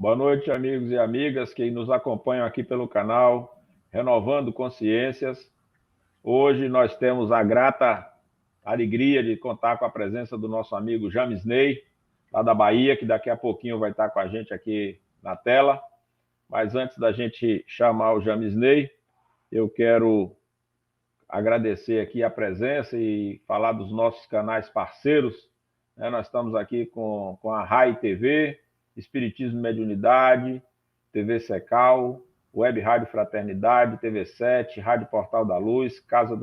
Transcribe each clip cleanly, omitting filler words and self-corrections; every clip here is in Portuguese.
Boa noite, amigos e amigas que nos acompanham aqui pelo canal Renovando Consciências. Hoje nós temos a grata alegria de contar com a presença do nosso amigo James Ney, lá da Bahia, que daqui a pouquinho vai estar com a gente aqui na tela. Mas antes da gente chamar o James Ney, eu quero agradecer aqui a presença e falar dos nossos canais parceiros. Nós estamos aqui com a RAI TV, Espiritismo e Mediunidade, TV Secal, Web Rádio Fraternidade, TV7, Rádio Portal da Luz, Casa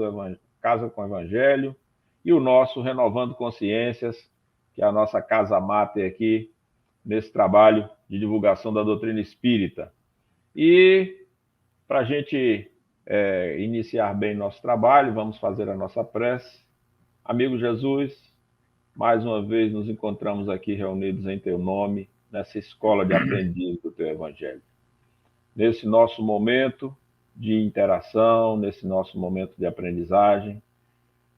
com Evangelho e o nosso Renovando Consciências, que é a nossa casa máter aqui nesse trabalho de divulgação da doutrina espírita. E para a gente iniciar bem nosso trabalho, vamos fazer a nossa prece. Amigo Jesus, mais uma vez nos encontramos aqui reunidos em Teu nome, nessa escola de aprendiz do Teu Evangelho. Nesse nosso momento de interação, nesse nosso momento de aprendizagem,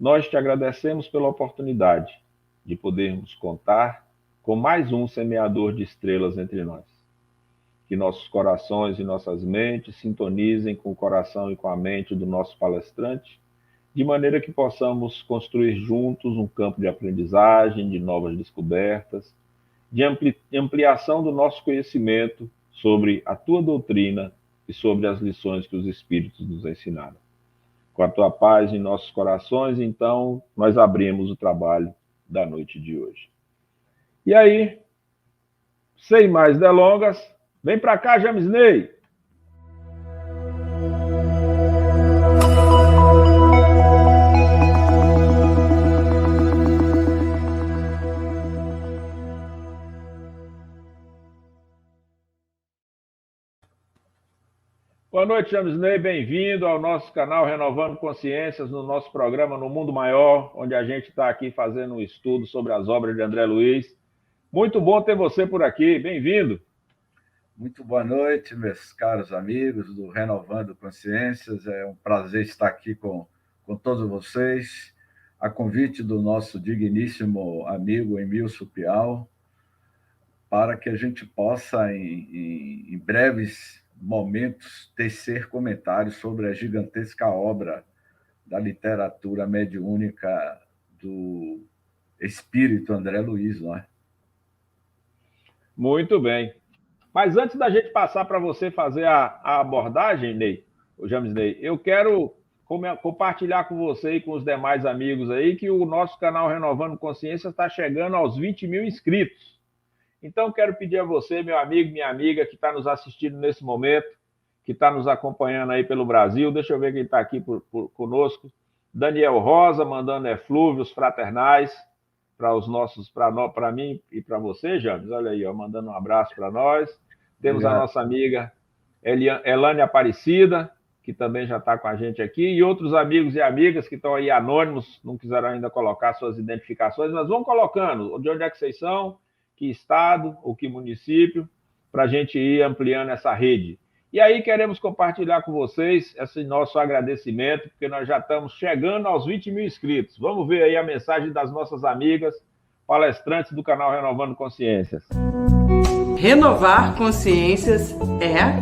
nós Te agradecemos pela oportunidade de podermos contar com mais um semeador de estrelas entre nós. Que nossos corações e nossas mentes sintonizem com o coração e com a mente do nosso palestrante, de maneira que possamos construir juntos um campo de aprendizagem, de novas descobertas, de ampliação do nosso conhecimento sobre a Tua doutrina e sobre as lições que os Espíritos nos ensinaram. Com a Tua paz em nossos corações, então, nós abrimos o trabalho da noite de hoje. E aí, sem mais delongas, vem para cá, James Ney. Boa noite, James Ney, bem-vindo ao nosso canal Renovando Consciências, no nosso programa No Mundo Maior, onde a gente está aqui fazendo um estudo sobre as obras de André Luiz. Muito bom ter você por aqui, bem-vindo. Muito boa noite, meus caros amigos do Renovando Consciências. É um prazer estar aqui com todos vocês, a convite do nosso digníssimo amigo Emilson Pial, para que a gente possa, em breves momentos, tecer comentários sobre a gigantesca obra da literatura mediúnica do espírito André Luiz, não é? Muito bem. Mas antes da gente passar para você fazer a abordagem, Ney, o James Ney, eu quero compartilhar com você e com os demais amigos aí que o nosso canal Renovando Consciência está chegando aos 20 mil inscritos. Então, quero pedir a você, meu amigo, minha amiga, que está nos assistindo nesse momento, que está nos acompanhando aí pelo Brasil, deixa eu ver quem está aqui conosco. Daniel Rosa, mandando eflúvios fraternais para mim e para você, James. Olha aí, mandando um abraço para nós. Temos a nossa amiga Elane Aparecida, que também já está com a gente aqui, e outros amigos e amigas que estão aí anônimos, não quiseram ainda colocar suas identificações, mas vão colocando de onde é que vocês são, que estado ou que município, para a gente ir ampliando essa rede. E aí queremos compartilhar com vocês esse nosso agradecimento, porque nós já estamos chegando aos 20 mil inscritos. Vamos ver aí a mensagem das nossas amigas palestrantes do canal Renovando Consciências. Renovar consciências é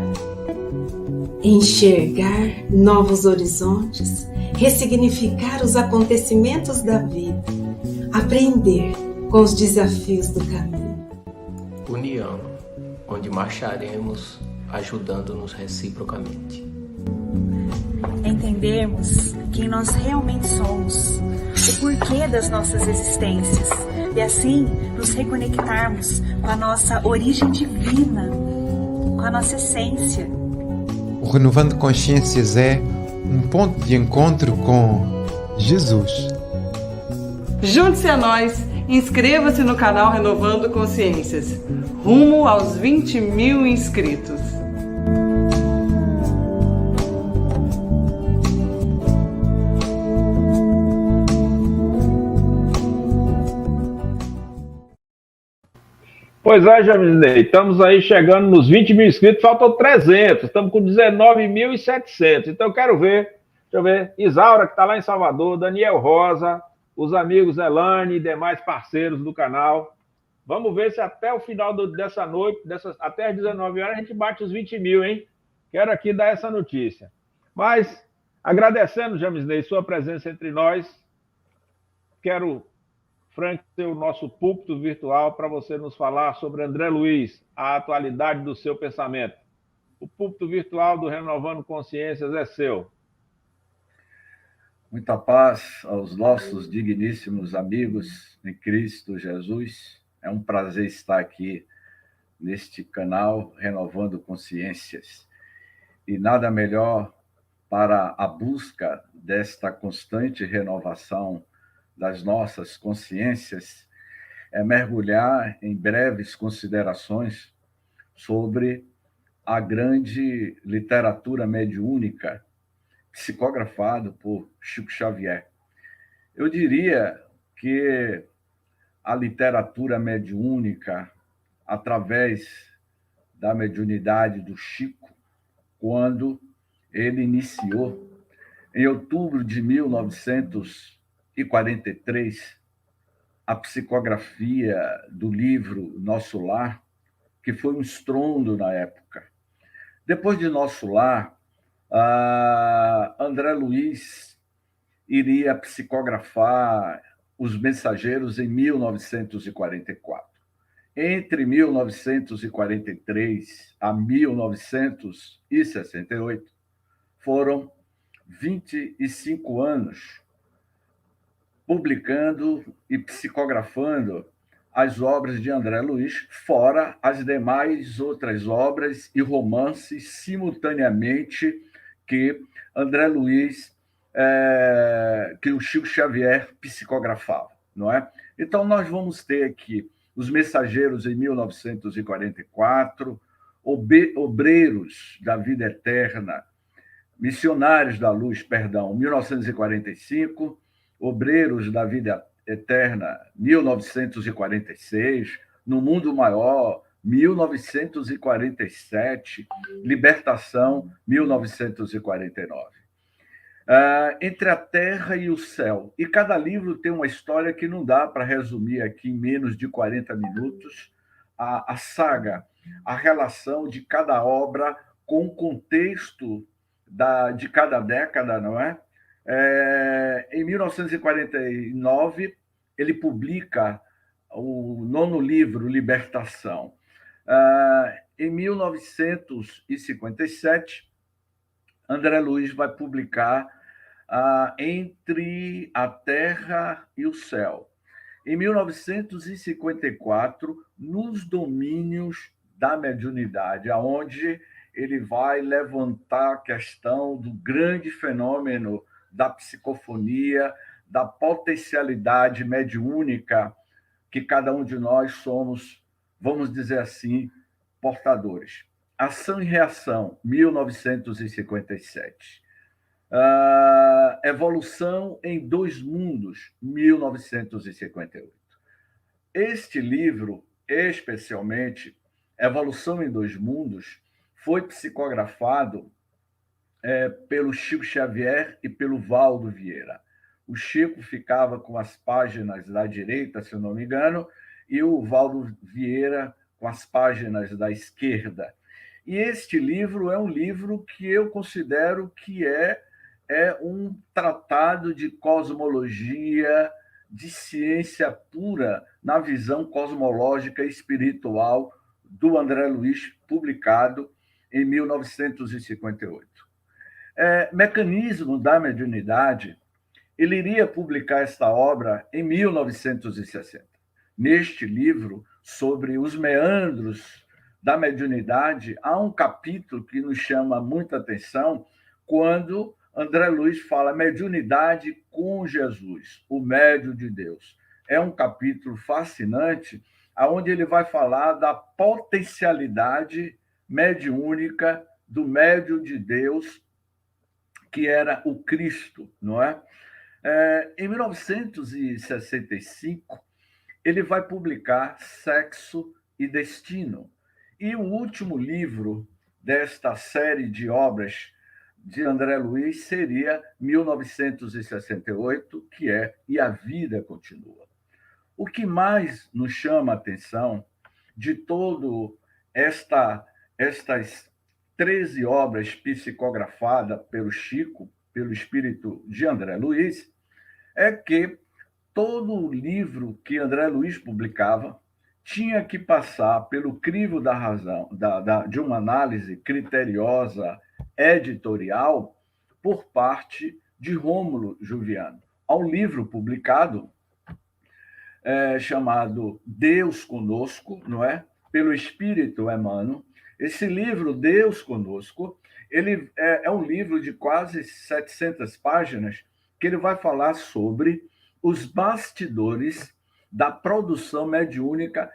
enxergar novos horizontes, ressignificar os acontecimentos da vida, aprender com os desafios do caminho. União, onde marcharemos ajudando-nos reciprocamente. Entendermos quem nós realmente somos, o porquê das nossas existências, e assim nos reconectarmos com a nossa origem divina, com a nossa essência. O Renovando Consciências é um ponto de encontro com Jesus. Junte-se a nós, inscreva-se no canal Renovando Consciências, rumo aos 20 mil inscritos. Pois é, James Ney, estamos aí chegando nos 20 mil inscritos, faltam 300, estamos com 19.700. Então eu quero ver, deixa eu ver, Isaura, que está lá em Salvador, Daniel Rosa, os amigos Elane e demais parceiros do canal. Vamos ver se até o final dessa noite, até as 19 horas, a gente bate os 20 mil, hein? Quero aqui dar essa notícia. Mas, agradecendo, James Ney, sua presença entre nós, quero, Frank, ser o nosso púlpito virtual para você nos falar sobre André Luiz, a atualidade do seu pensamento. O púlpito virtual do Renovando Consciências é seu. Muita paz aos nossos digníssimos amigos em Cristo Jesus. É um prazer estar aqui neste canal Renovando Consciências. E nada melhor para a busca desta constante renovação das nossas consciências é mergulhar em breves considerações sobre a grande literatura mediúnica psicografada por Chico Xavier. Eu diria que a literatura mediúnica, através da mediunidade do Chico, quando ele iniciou, em outubro de 1943, a psicografia do livro Nosso Lar, que foi um estrondo na época. Depois de Nosso Lar, André Luiz iria psicografar Os Mensageiros em 1944. Entre 1943 a 1968, foram 25 anos publicando e psicografando as obras de André Luiz, fora as demais outras obras e romances simultaneamente que André Luiz, que o Chico Xavier psicografava, não é? Então, nós vamos ter aqui Os Mensageiros em 1944, Obreiros da Vida Eterna, Missionários da Luz, 1945, Obreiros da Vida Eterna, 1946, No Mundo Maior, 1947, Libertação, 1949. Entre a Terra e o Céu. E cada livro tem uma história que não dá para resumir aqui em menos de 40 minutos. A saga, a relação de cada obra com o contexto de cada década, não é? Em 1949, ele publica o 9º livro, Libertação. Em 1957, André Luiz vai publicar Entre a Terra e o Céu. Em 1954, Nos Domínios da Mediunidade, aonde ele vai levantar a questão do grande fenômeno da psicofonia, da potencialidade mediúnica que cada um de nós somos, vamos dizer assim, portadores. Ação e Reação, 1957. Evolução em Dois Mundos, 1958. Este livro, especialmente, Evolução em Dois Mundos, foi psicografado pelo Chico Xavier e pelo Valdo Vieira. O Chico ficava com as páginas da direita, se eu não me engano, e o Valdo Vieira com as páginas da esquerda. E este livro é um livro que eu considero que é um tratado de cosmologia, de ciência pura, na visão cosmológica e espiritual do André Luiz, publicado em 1958. Mecanismo da Mediunidade, ele iria publicar esta obra em 1960. Neste livro, sobre os meandros da mediunidade, há um capítulo que nos chama muita atenção, quando André Luiz fala mediunidade com Jesus, o médium de Deus. É um capítulo fascinante, onde ele vai falar da potencialidade mediúnica do médium de Deus, que era o Cristo, não é? Em 1965, ele vai publicar Sexo e Destino. E o último livro desta série de obras de André Luiz seria 1968, que é E a Vida Continua. O que mais nos chama a atenção de todo estas 13 obras psicografadas pelo Chico, pelo espírito de André Luiz, é que todo livro que André Luiz publicava tinha que passar pelo crivo da razão, de uma análise criteriosa editorial por parte de Rômulo Juliano. Há um livro publicado chamado Deus Conosco, não é? Pelo Espírito Emmanuel. Esse livro, Deus Conosco, ele é um livro de quase 700 páginas que ele vai falar sobre os bastidores da produção mediúnica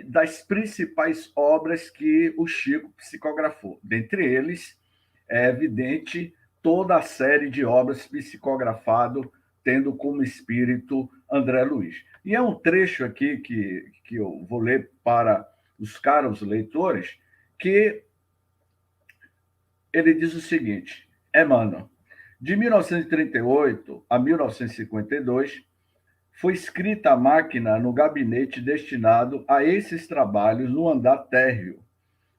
das principais obras que o Chico psicografou. Dentre eles, é evidente toda a série de obras psicografadas, tendo como espírito André Luiz. E é um trecho aqui que eu vou ler para os caros leitores, que ele diz o seguinte: Emmanuel, de 1938 a 1952, foi escrita a máquina no gabinete destinado a esses trabalhos no andar térreo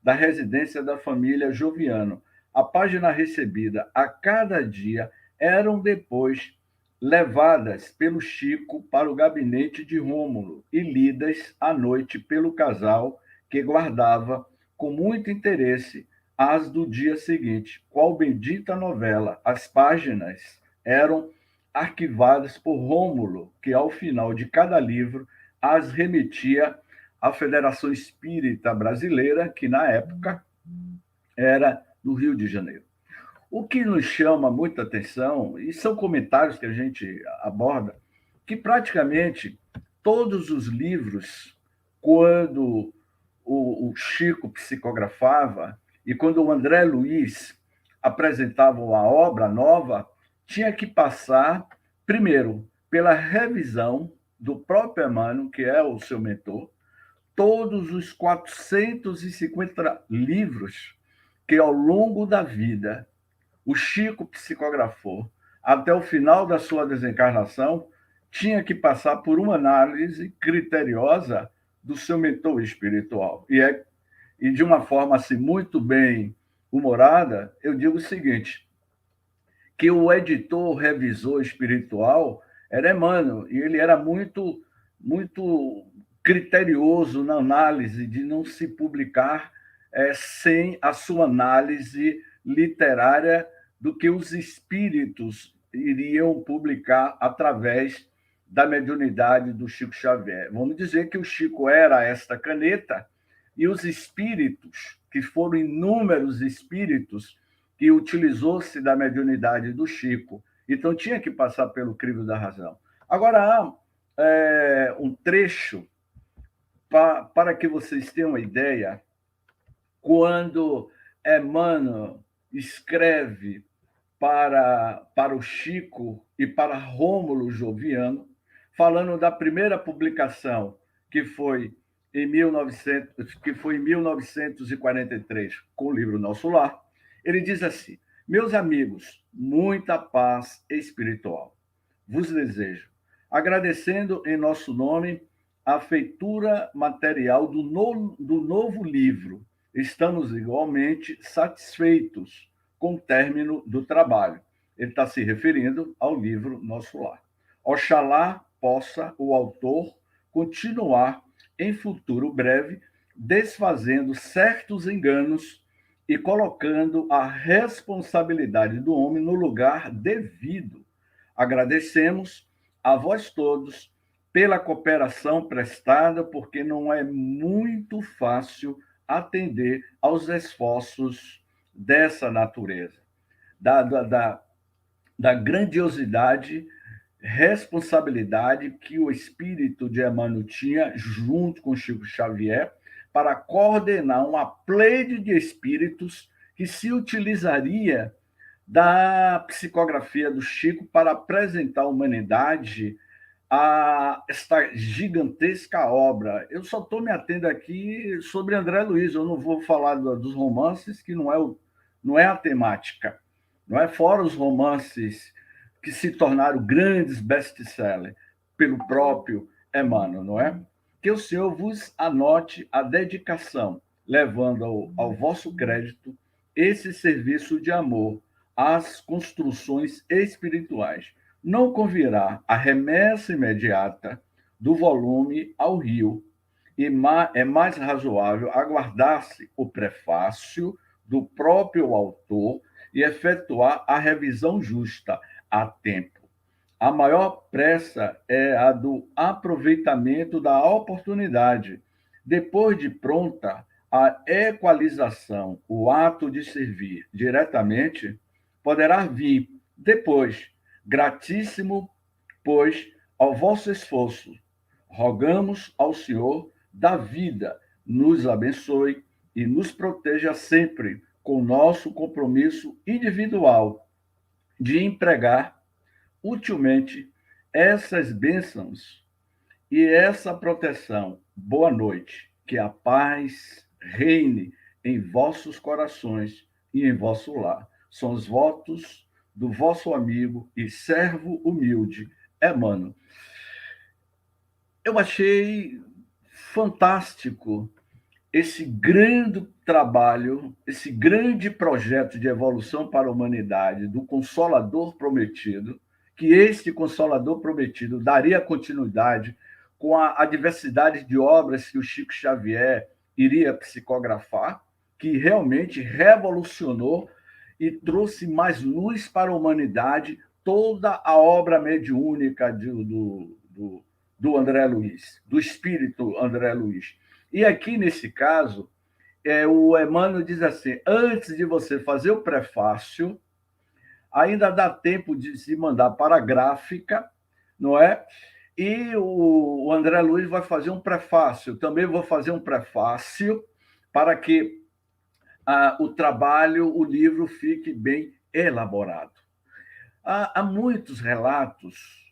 da residência da família Joviano. A página recebida a cada dia eram depois levadas pelo Chico para o gabinete de Rômulo e lidas à noite pelo casal, que guardava com muito interesse as do dia seguinte. Qual bendita novela! As páginas eram arquivadas por Rômulo, que ao final de cada livro as remetia à Federação Espírita Brasileira, que na época era no Rio de Janeiro. O que nos chama muita atenção, e são comentários que a gente aborda, que praticamente todos os livros, quando o Chico psicografava e quando o André Luiz apresentava uma obra nova, tinha que passar, primeiro, pela revisão do próprio Emmanuel, que é o seu mentor, todos os 450 livros que, ao longo da vida, o Chico psicografou, até o final da sua desencarnação, tinha que passar por uma análise criteriosa do seu mentor espiritual. E de uma forma assim, muito bem humorada, eu digo o seguinte, que o editor, revisor espiritual era Emmanuel, e ele era muito, muito criterioso na análise de não se publicar sem a sua análise literária do que os espíritos iriam publicar através da mediunidade do Chico Xavier. Vamos dizer que o Chico era esta caneta e os espíritos, que foram inúmeros espíritos que utilizou-se da mediunidade do Chico, então tinha que passar pelo crivo da razão. Agora, há um trecho para que vocês tenham uma ideia, quando Emmanuel escreve para o Chico e para Rômulo Joviano, falando da primeira publicação, que foi em 1943, com o livro Nosso Lar. Ele diz assim: meus amigos, muita paz espiritual vos desejo, agradecendo em nosso nome a feitura material do novo livro. Estamos igualmente satisfeitos com o término do trabalho. Ele está se referindo ao livro Nosso Lar. Oxalá possa o autor continuar em futuro breve, desfazendo certos enganos e colocando a responsabilidade do homem no lugar devido. Agradecemos a vós todos pela cooperação prestada, porque não é muito fácil atender aos esforços dessa natureza, da grandiosidade, responsabilidade que o espírito de Emmanuel tinha, junto com Chico Xavier, para coordenar uma pleide de espíritos que se utilizaria da psicografia do Chico para apresentar à humanidade esta gigantesca obra. Eu só estou me atendo aqui sobre André Luiz, eu não vou falar dos romances, que não é a temática, não é? Fora os romances que se tornaram grandes best-sellers pelo próprio Emmanuel, não é? Que o Senhor vos anote a dedicação, levando ao vosso crédito esse serviço de amor às construções espirituais. Não convirá a remessa imediata do volume ao rio, e é mais razoável aguardar-se o prefácio do próprio autor e efetuar a revisão justa a tempo. A maior pressa é a do aproveitamento da oportunidade. Depois de pronta a equalização, o ato de servir diretamente poderá vir depois, gratíssimo, pois, ao vosso esforço. Rogamos ao Senhor da vida, nos abençoe e nos proteja sempre com nosso compromisso individual de empregar utilmente essas bênçãos e essa proteção. Boa noite. Que a paz reine em vossos corações e em vosso lar. São os votos do vosso amigo e servo humilde, Emmanuel. Eu achei fantástico esse grande trabalho, esse grande projeto de evolução para a humanidade do Consolador Prometido, que este Consolador Prometido daria continuidade com a diversidade de obras que o Chico Xavier iria psicografar, que realmente revolucionou e trouxe mais luz para a humanidade, toda a obra mediúnica do André Luiz, do espírito André Luiz. E aqui, nesse caso, o Emmanuel diz assim, antes de você fazer o prefácio, ainda dá tempo de se mandar para a gráfica, não é? E o André Luiz vai fazer um prefácio. Também vou fazer um prefácio para que o trabalho, o livro, fique bem elaborado. Há muitos relatos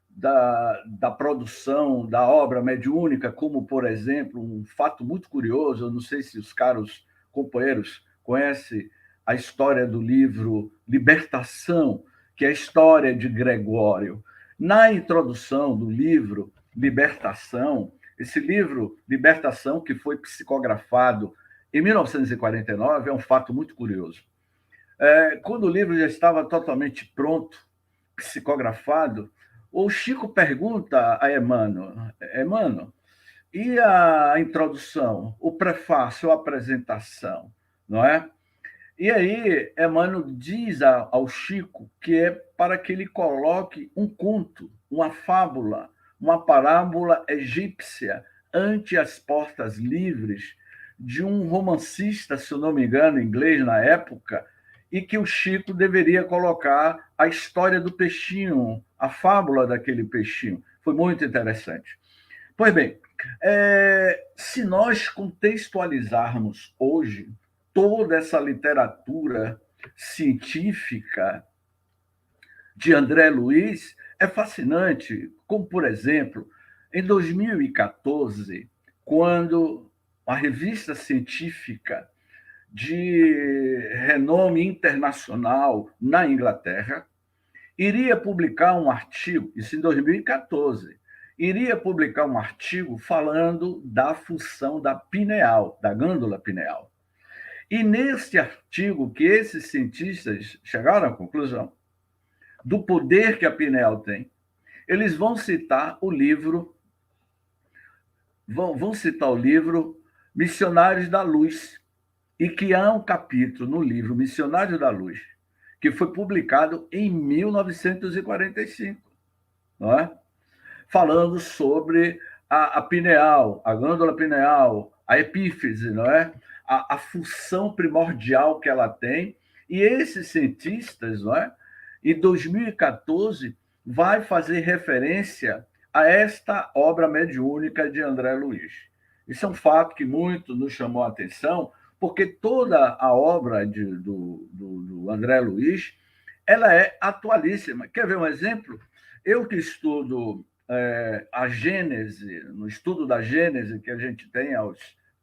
da produção da obra mediúnica, como, por exemplo, um fato muito curioso, eu não sei se os caros companheiros conhecem a história do livro Libertação, que é a história de Gregório. Na introdução do livro Libertação, esse livro Libertação, que foi psicografado em 1949, é um fato muito curioso. Quando o livro já estava totalmente pronto, psicografado, o Chico pergunta a Emmanuel, e a introdução, o prefácio, a apresentação, não é? E aí, Emmanuel diz ao Chico que é para que ele coloque um conto, uma fábula, uma parábola egípcia ante as portas livres de um romancista, se eu não me engano, inglês na época, e que o Chico deveria colocar a história do peixinho, a fábula daquele peixinho. Foi muito interessante. Pois bem, se nós contextualizarmos hoje toda essa literatura científica de André Luiz, é fascinante, como, por exemplo, em 2014, quando a revista científica de renome internacional na Inglaterra iria publicar um artigo, isso em 2014, iria publicar um artigo falando da função da pineal, da glândula pineal. E nesse artigo que esses cientistas chegaram à conclusão do poder que a pineal tem, eles vão citar o livro, Missionários da Luz, e que há um capítulo no livro Missionários da Luz, que foi publicado em 1945, não é? Falando sobre a pineal, a glândula pineal, a epífise, não é? A função primordial que ela tem. E esses cientistas, não é? Em 2014, vai fazer referência a esta obra mediúnica de André Luiz. Isso é um fato que muito nos chamou a atenção, porque toda a obra do André Luiz, ela é atualíssima. Quer ver um exemplo? Eu que estudo a Gênese, no estudo da Gênese que a gente tem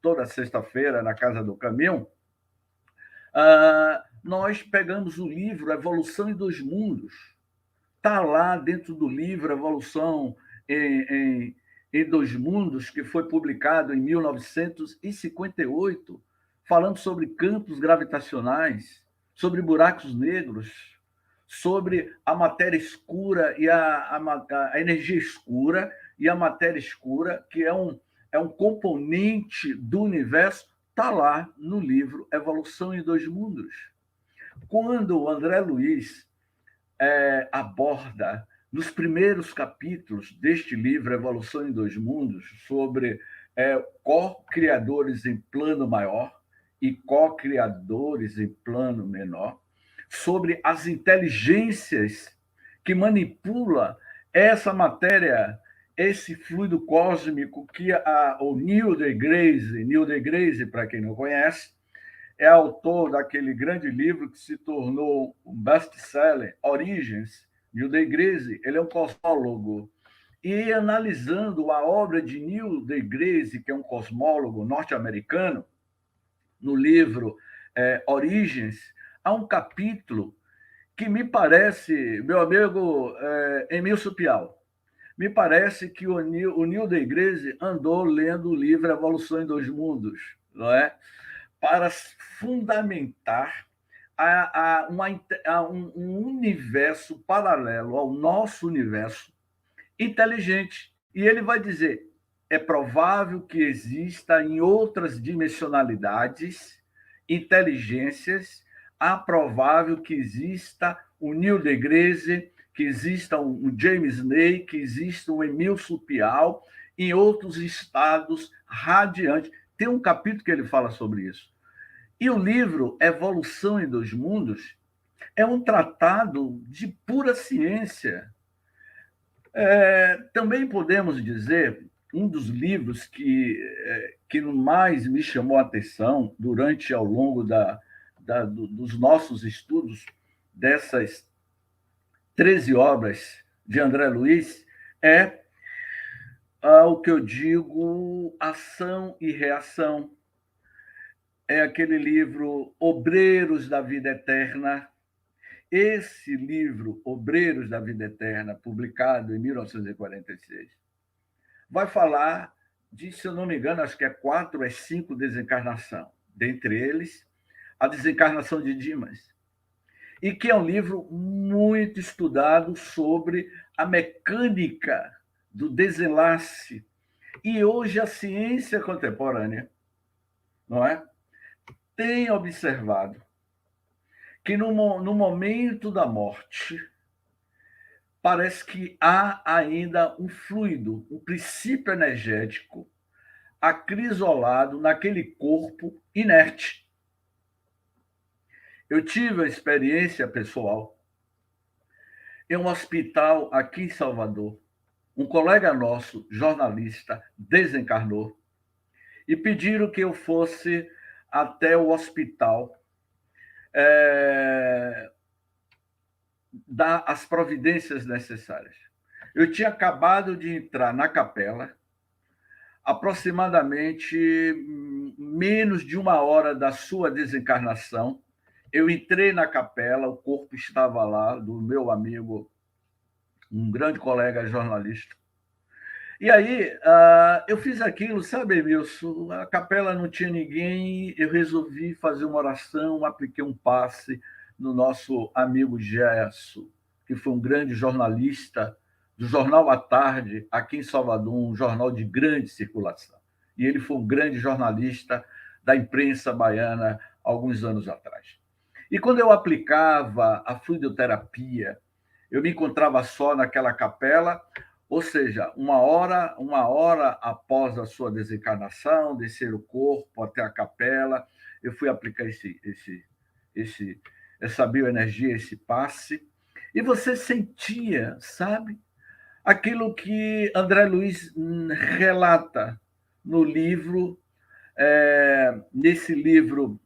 toda sexta-feira na Casa do Caminho, nós pegamos o livro Evolução em Dois Mundos. Está lá dentro do livro Evolução em em Dois Mundos, que foi publicado em 1958, falando sobre campos gravitacionais, sobre buracos negros, sobre a matéria escura e a energia escura e a matéria escura, que é um componente do universo, está lá no livro Evolução em Dois Mundos. Quando o André Luiz aborda, nos primeiros capítulos deste livro, Evolução em Dois Mundos, sobre co-criadores em plano maior e co-criadores em plano menor, sobre as inteligências que manipula essa matéria, esse fluido cósmico que o Neil deGrasse, para quem não conhece, é autor daquele grande livro que se tornou um best-seller, Origins. Neil deGrasse, ele é um cosmólogo. E analisando a obra de Neil deGrasse, que é um cosmólogo norte-americano, no livro Origins, há um capítulo que me parece, meu amigo Emílio Pial, me parece que o Neil deGrasse andou lendo o livro Evolução em Dois Mundos, não é? Para fundamentar um universo paralelo ao nosso universo inteligente. E ele vai dizer, é provável que exista em outras dimensionalidades inteligências, é provável que exista o Neil deGrasse, que exista um James Ney, que exista um Emílio Pial, em outros estados radiantes. Tem um capítulo que ele fala sobre isso. E o livro Evolução em Dois Mundos é um tratado de pura ciência. Também podemos dizer, um dos livros que mais me chamou a atenção ao longo dos nossos estudos dessas 13 obras de André Luiz é o que eu digo, Ação e Reação. É aquele livro Obreiros da Vida Eterna. Esse livro, Obreiros da Vida Eterna, publicado em 1946, vai falar de, se eu não me engano, acho que 4 ou 5 desencarnações. Dentre eles, a desencarnação de Dimas. E que é um livro muito estudado sobre a mecânica do desenlace. E hoje a ciência contemporânea, não é? Tem observado que no momento da morte parece que há ainda um fluido, um princípio energético acrisolado naquele corpo inerte. Eu tive a experiência pessoal em um hospital aqui em Salvador. Um colega nosso, jornalista, desencarnou e pediram que eu fosse até o hospital dar as providências necessárias. Eu tinha acabado de entrar na capela, aproximadamente menos de 1 hora da sua desencarnação. Eu entrei na capela, o corpo estava lá, do meu amigo, um grande colega jornalista. E aí, eu fiz aquilo, sabe, Emilson? A capela não tinha ninguém, eu resolvi fazer uma oração, apliquei um passe no nosso amigo Gerson, que foi um grande jornalista do Jornal à Tarde, aqui em Salvador, um jornal de grande circulação. E ele foi um grande jornalista da imprensa baiana alguns anos atrás. E quando eu aplicava a fluidoterapia, eu me encontrava só naquela capela, ou seja, 1 hora após a sua desencarnação, descer o corpo até a capela, eu fui aplicar essa bioenergia, esse passe, e você sentia, sabe, aquilo que André Luiz relata no livro, nesse livro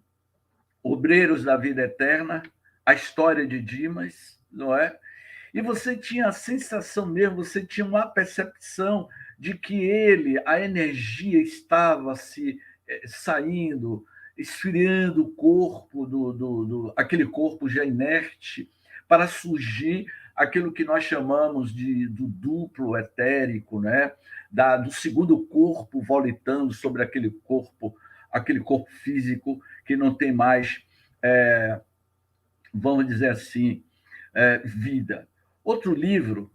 Obreiros da Vida Eterna, a história de Dimas, não é? E você tinha a sensação mesmo, você tinha uma percepção de que a energia estava se saindo, esfriando o corpo, aquele corpo já inerte, para surgir aquilo que nós chamamos do duplo etérico, né? do segundo corpo volitando sobre aquele corpo físico que não tem mais, vamos dizer assim, vida. Outro livro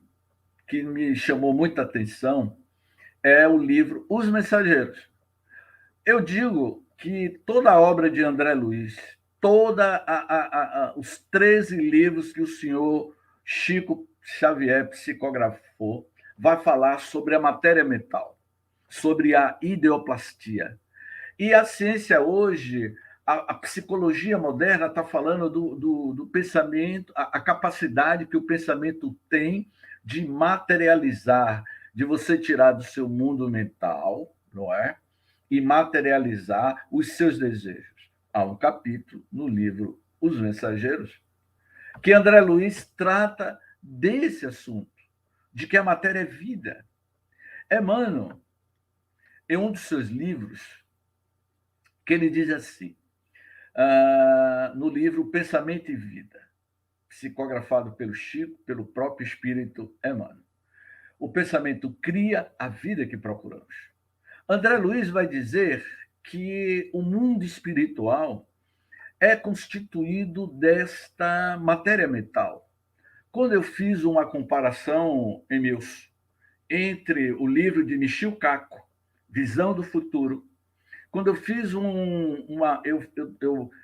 que me chamou muita atenção é o livro Os Mensageiros. Eu digo que toda a obra de André Luiz, os 13 livros que o senhor Chico Xavier psicografou, vai falar sobre a matéria mental, sobre a ideoplastia. E a ciência hoje, a psicologia moderna está falando do pensamento, a capacidade que o pensamento tem de materializar, de você tirar do seu mundo mental, não é? E materializar os seus desejos. Há um capítulo no livro Os Mensageiros que André Luiz trata desse assunto, de que a matéria é vida. Emmanuel, em um dos seus livros, que ele diz assim, no livro Pensamento e Vida, psicografado pelo Chico, pelo próprio espírito Emmanuel. O pensamento cria a vida que procuramos. André Luiz vai dizer que o mundo espiritual é constituído desta matéria mental. Quando eu fiz uma comparação, Emilson, entre o livro de Michio Kaku, Visão do Futuro, quando eu fiz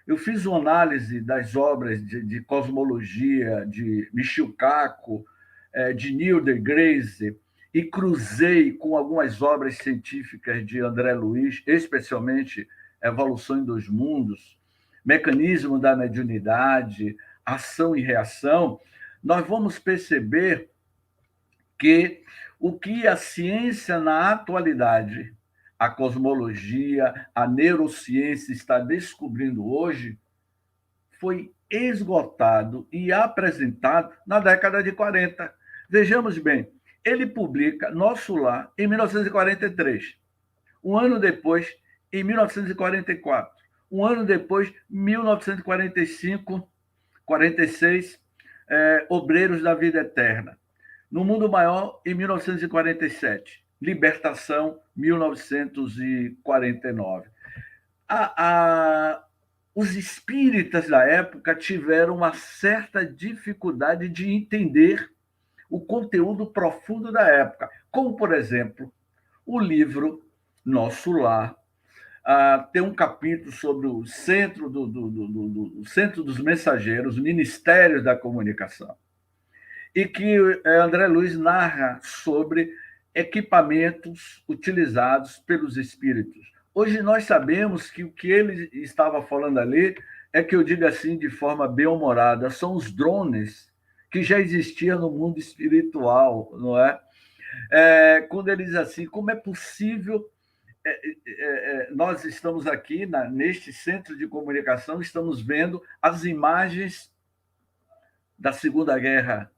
eu fiz uma análise das obras de cosmologia de Michio Kaku, de Neil deGrasse, e cruzei com algumas obras científicas de André Luiz, especialmente Evolução em Dois Mundos, Mecanismo da Mediunidade, Ação e Reação, nós vamos perceber que o que a ciência na atualidade, a cosmologia, a neurociência está descobrindo hoje, foi esgotado e apresentado na década de 40. Vejamos bem, ele publica Nosso Lar em 1943. Um ano depois, em 1944. Um ano depois, 1945, 46, Obreiros da Vida Eterna. No Mundo Maior, em 1947. Libertação, 1949. Os espíritas da época tiveram uma certa dificuldade de entender o conteúdo profundo da época, como, por exemplo, o livro Nosso Lar. Tem um capítulo sobre o centro, centro dos mensageiros, Ministérios da Comunicação, e que André Luiz narra sobre equipamentos utilizados pelos espíritos. Hoje nós sabemos que o que ele estava falando ali é que eu digo assim de forma bem-humorada, são os drones que já existiam no mundo espiritual, não é? Quando ele diz assim, como é possível, nós estamos aqui neste centro de comunicação, estamos vendo as imagens da Segunda Guerra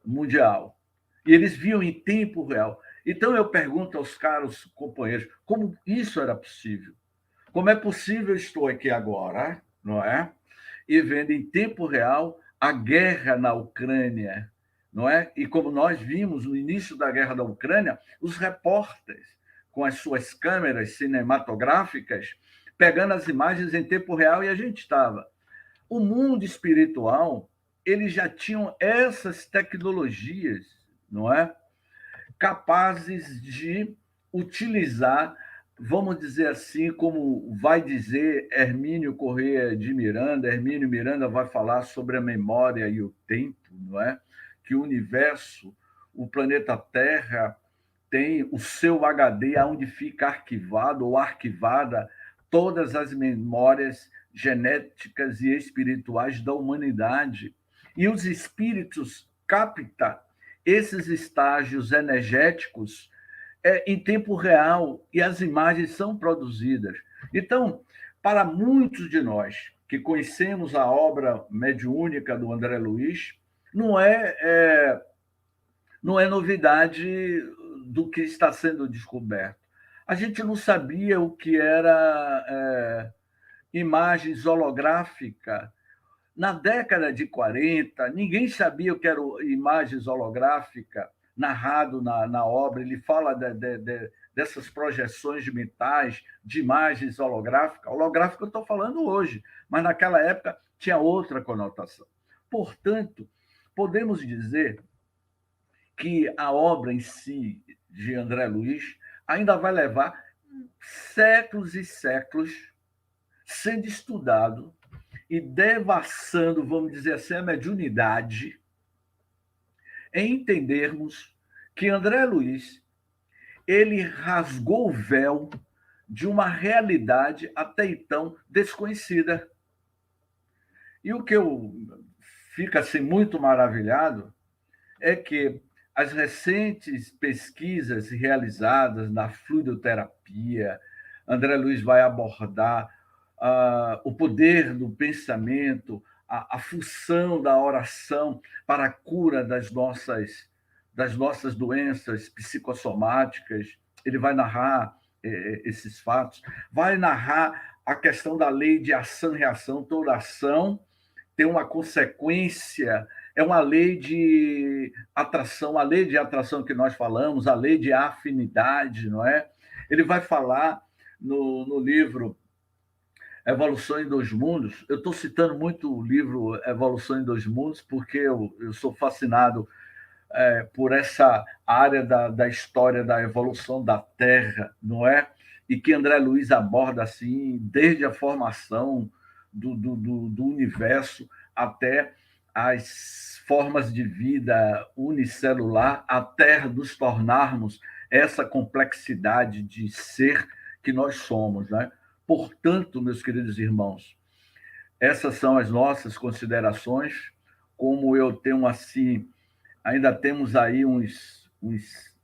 Mundial, e eles viam em tempo real. Então eu pergunto aos caros companheiros, como isso era possível? Como é possível estou aqui agora, não é? E vendo em tempo real a guerra na Ucrânia, não é? E como nós vimos no início da guerra da Ucrânia, os repórteres com as suas câmeras cinematográficas pegando as imagens em tempo real, e a gente estava. O mundo espiritual, eles já tinham essas tecnologias, não é? Capazes de utilizar, vamos dizer assim, como vai dizer Hermínio Corrêa de Miranda. Hermínio Miranda vai falar sobre a memória e o tempo, não é? Que o universo, o planeta Terra, tem o seu HD, onde fica arquivado ou arquivada todas as memórias genéticas e espirituais da humanidade. E os espíritos captam esses estágios energéticos em tempo real, e as imagens são produzidas. Então, para muitos de nós que conhecemos a obra mediúnica do André Luiz, não é novidade do que está sendo descoberto. A gente não sabia o que era imagens holográficas. Na década de 40, ninguém sabia o que era imagens holográficas. narrado na obra, ele fala dessas projeções mentais, de imagens holográficas. Holográfica eu estou falando hoje, mas naquela época tinha outra conotação. Portanto, podemos dizer que a obra em si, de André Luiz, ainda vai levar séculos e séculos sendo estudado e devassando, vamos dizer assim, a mediunidade, em entendermos que André Luiz ele rasgou o véu de uma realidade até então desconhecida. E o que eu fico assim, muito maravilhado é que as recentes pesquisas realizadas na fluidoterapia, André Luiz vai abordar o poder do pensamento, a função da oração para a cura das nossas doenças psicossomáticas. Ele vai narrar esses fatos, vai narrar a questão da lei de ação e reação. Toda ação tem uma consequência, é uma lei de atração, a lei de atração que nós falamos, a lei de afinidade, não é? Ele vai falar no livro Evolução em Dois Mundos. Eu estou citando muito o livro Evolução em Dois Mundos porque eu sou fascinado por essa área da história da evolução da Terra, não é? E que André Luiz aborda assim, desde a formação do universo até as formas de vida unicelular, até nos tornarmos essa complexidade de ser que nós somos, né? Portanto, meus queridos irmãos, essas são as nossas considerações. Como eu tenho assim, ainda temos aí uns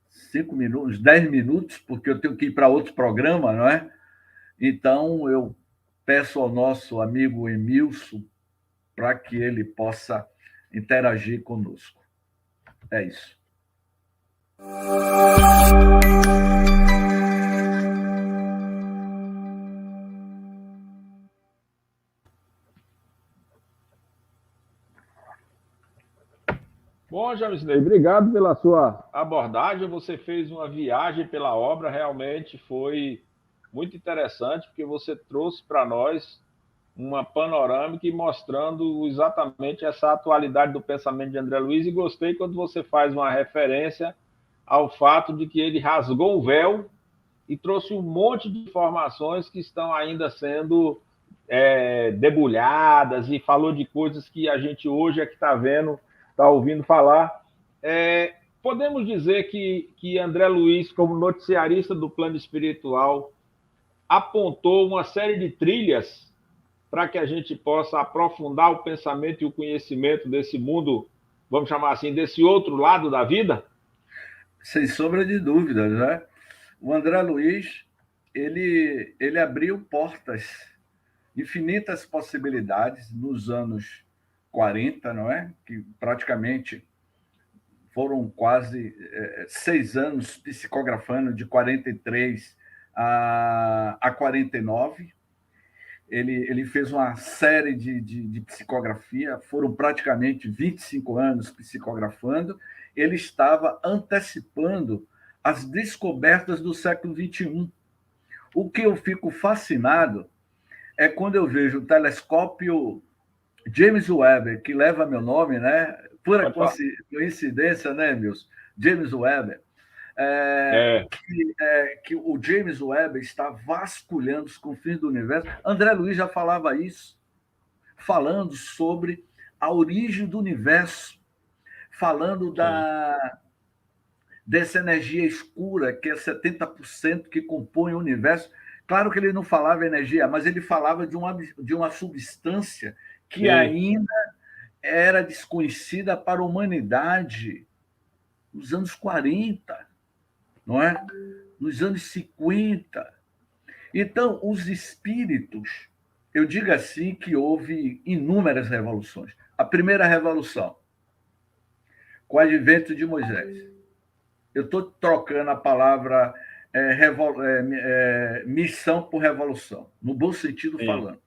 5 minutos, 10 minutos, porque eu tenho que ir para outro programa, não é? Então, eu peço ao nosso amigo Emilson para que ele possa interagir conosco. É isso. Bom, Jamisnei, obrigado pela sua abordagem. Você fez uma viagem pela obra, realmente foi muito interessante, porque você trouxe para nós uma panorâmica e mostrando exatamente essa atualidade do pensamento de André Luiz, e gostei quando você faz uma referência ao fato de que ele rasgou o véu e trouxe um monte de informações que estão ainda sendo debulhadas, e falou de coisas que a gente hoje é que está vendo, está ouvindo falar. Podemos dizer que André Luiz, como noticiarista do plano espiritual, apontou uma série de trilhas para que a gente possa aprofundar o pensamento e o conhecimento desse mundo, vamos chamar assim, desse outro lado da vida? Sem sombra de dúvidas, né? O André Luiz, ele abriu portas, infinitas possibilidades nos anos 40, não é? Que praticamente foram quase 6 anos psicografando, de 43 a 49. Ele fez uma série de psicografia, foram praticamente 25 anos psicografando. Ele estava antecipando as descobertas do século XXI. O que eu fico fascinado é quando eu vejo o telescópio James Webb, que leva meu nome, né? Pura coincidência, né, Milson? James Webb. Que o James Webb está vasculhando os confins do universo. André Luiz já falava isso, falando sobre a origem do universo, falando dessa energia escura, que é 70% que compõe o universo. Claro que ele não falava energia, mas ele falava de uma substância que ainda era desconhecida para a humanidade nos anos 40. Não é? Nos anos 50. Então, os espíritos, eu digo assim que houve inúmeras revoluções. A primeira revolução, com o advento de Moisés. Eu estou trocando a palavra missão por revolução, no bom sentido falando.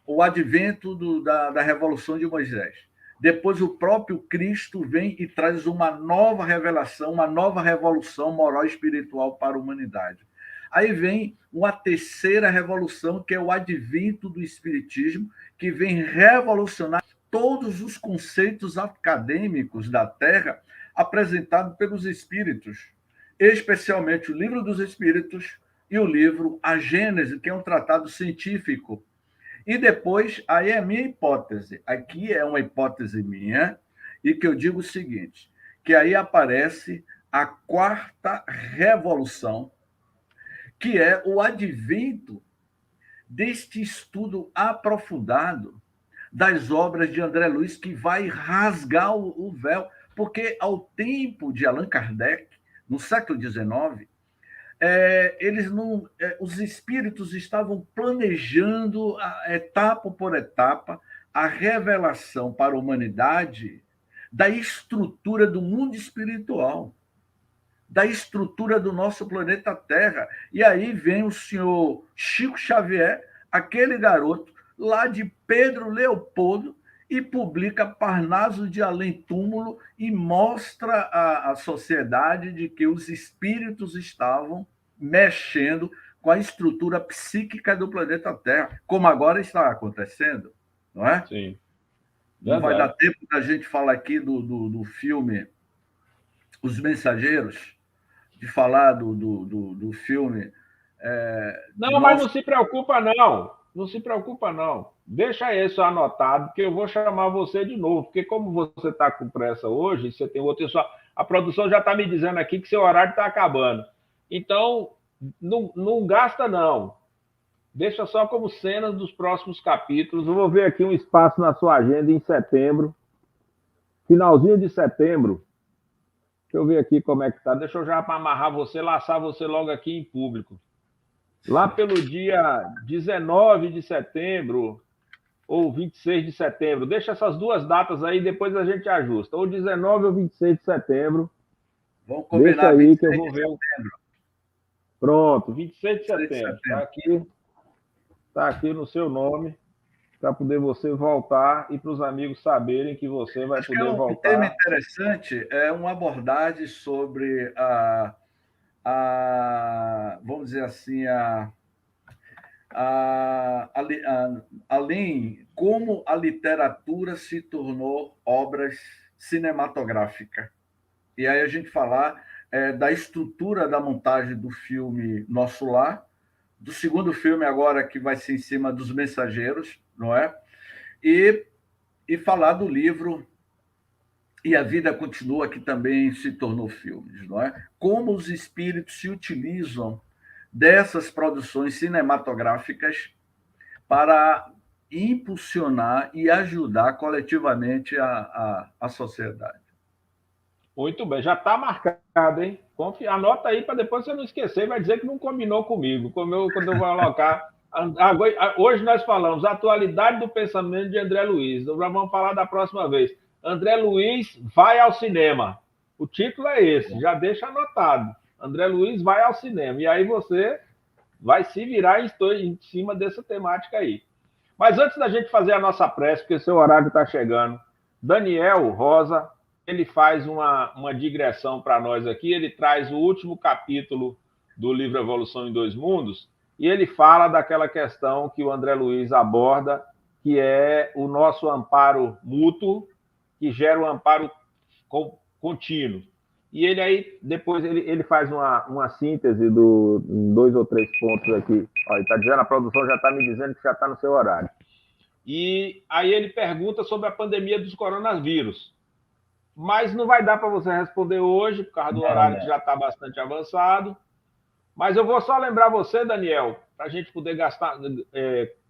O advento da revolução de Moisés. Depois o próprio Cristo vem e traz uma nova revelação, uma nova revolução moral e espiritual para a humanidade. Aí vem uma terceira revolução, que é o advento do Espiritismo, que vem revolucionar todos os conceitos acadêmicos da Terra apresentados pelos Espíritos, especialmente o Livro dos Espíritos e o livro A Gênese, que é um tratado científico. E depois, aí é a minha hipótese, aqui é uma hipótese minha, e que eu digo o seguinte, que aí aparece a quarta revolução, que é o advento deste estudo aprofundado das obras de André Luiz, que vai rasgar o véu, porque ao tempo de Allan Kardec, no século XIX, os espíritos estavam planejando, etapa por etapa, a revelação para a humanidade da estrutura do mundo espiritual, da estrutura do nosso planeta Terra. E aí vem o senhor Chico Xavier, aquele garoto lá de Pedro Leopoldo, e publica Parnaso de Além Túmulo e mostra à sociedade de que os espíritos estavam mexendo com a estrutura psíquica do planeta Terra, como agora está acontecendo, não é? Sim. Não vai dar tempo da gente falar aqui do filme Os Mensageiros, de falar do filme... Não, mas não se preocupa, não. Não se preocupa, não. Deixa isso anotado, que eu vou chamar você de novo, porque como você está com pressa hoje, você tem outro... A produção já está me dizendo aqui que seu horário está acabando. Então, não gasta, não. Deixa só como cenas dos próximos capítulos. Eu vou ver aqui um espaço na sua agenda em setembro. Finalzinho de setembro. Deixa eu ver aqui como é que está. Deixa eu já amarrar você, laçar você logo aqui em público. Lá pelo dia 19 de setembro ou 26 de setembro. Deixa essas duas datas aí, depois a gente ajusta. Ou 19 ou 26 de setembro. Vamos combinar. Deixa aí que eu vou ver. Pronto, 26 de setembro. Está aqui no seu nome, para poder você voltar e para os amigos saberem que você vai poder voltar. Um tema interessante é uma abordagem sobre vamos dizer assim, além como a literatura se tornou obras cinematográficas. E aí a gente falar da estrutura da montagem do filme Nosso Lar, do segundo filme agora que vai ser em cima dos Mensageiros, não é? E falar do livro E a Vida Continua, que também se tornou filme, não é? Como os espíritos se utilizam dessas produções cinematográficas para impulsionar e ajudar coletivamente a sociedade. Muito bem, já está marcado, hein? Anota aí para depois você não esquecer, vai dizer que não combinou comigo, quando eu vou colocar. Hoje nós falamos atualidade do pensamento de André Luiz, já vamos falar da próxima vez. André Luiz vai ao cinema. O título é esse, já deixa anotado. André Luiz vai ao cinema. E aí você vai se virar em cima dessa temática aí. Mas antes da gente fazer a nossa prece, porque seu horário está chegando, Daniel Rosa, ele faz uma digressão para nós aqui, ele traz o último capítulo do livro Evolução em Dois Mundos, e ele fala daquela questão que o André Luiz aborda, que é o nosso amparo mútuo, que gera um amparo contínuo. E ele aí, depois, ele faz uma síntese em 2 ou 3 pontos aqui. Ó, ele está dizendo, a produção já está me dizendo que já está no seu horário. E aí ele pergunta sobre a pandemia dos coronavírus. Mas não vai dar para você responder hoje, por causa do horário que já está bastante avançado. Mas eu vou só lembrar você, Daniel, para a gente poder gastar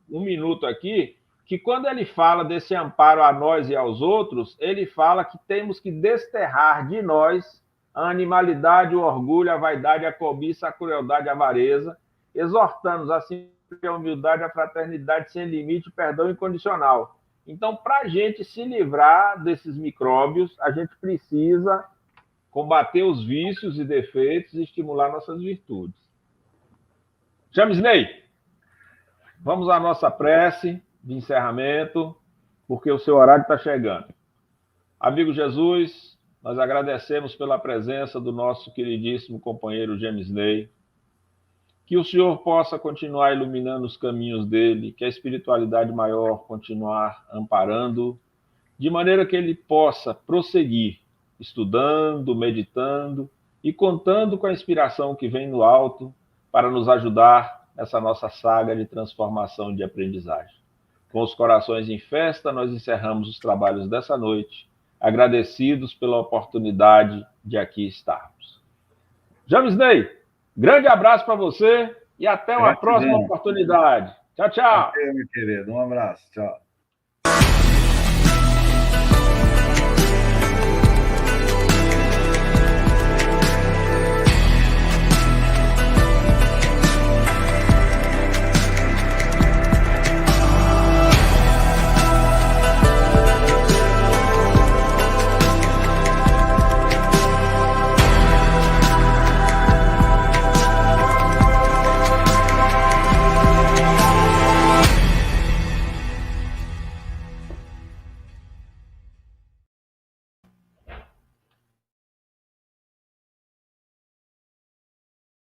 um minuto aqui, que quando ele fala desse amparo a nós e aos outros, ele fala que temos que desterrar de nós a animalidade, o orgulho, a vaidade, a cobiça, a crueldade, a avareza, exortando-nos assim a humildade, a fraternidade sem limite, perdão incondicional. Então, para a gente se livrar desses micróbios, a gente precisa combater os vícios e defeitos e estimular nossas virtudes. Chamisney, vamos à nossa prece de encerramento, porque o seu horário está chegando. Amigo Jesus, nós agradecemos pela presença do nosso queridíssimo companheiro James Ney. Que o Senhor possa continuar iluminando os caminhos dele, que a espiritualidade maior continuar amparando, de maneira que ele possa prosseguir, estudando, meditando e contando com a inspiração que vem no alto para nos ajudar nessa nossa saga de transformação e de aprendizagem. Com os corações em festa, nós encerramos os trabalhos dessa noite, agradecidos pela oportunidade de aqui estarmos. James Ney, grande abraço para você e até uma próxima oportunidade. Tchau, tchau. Meu querido, um abraço. Tchau.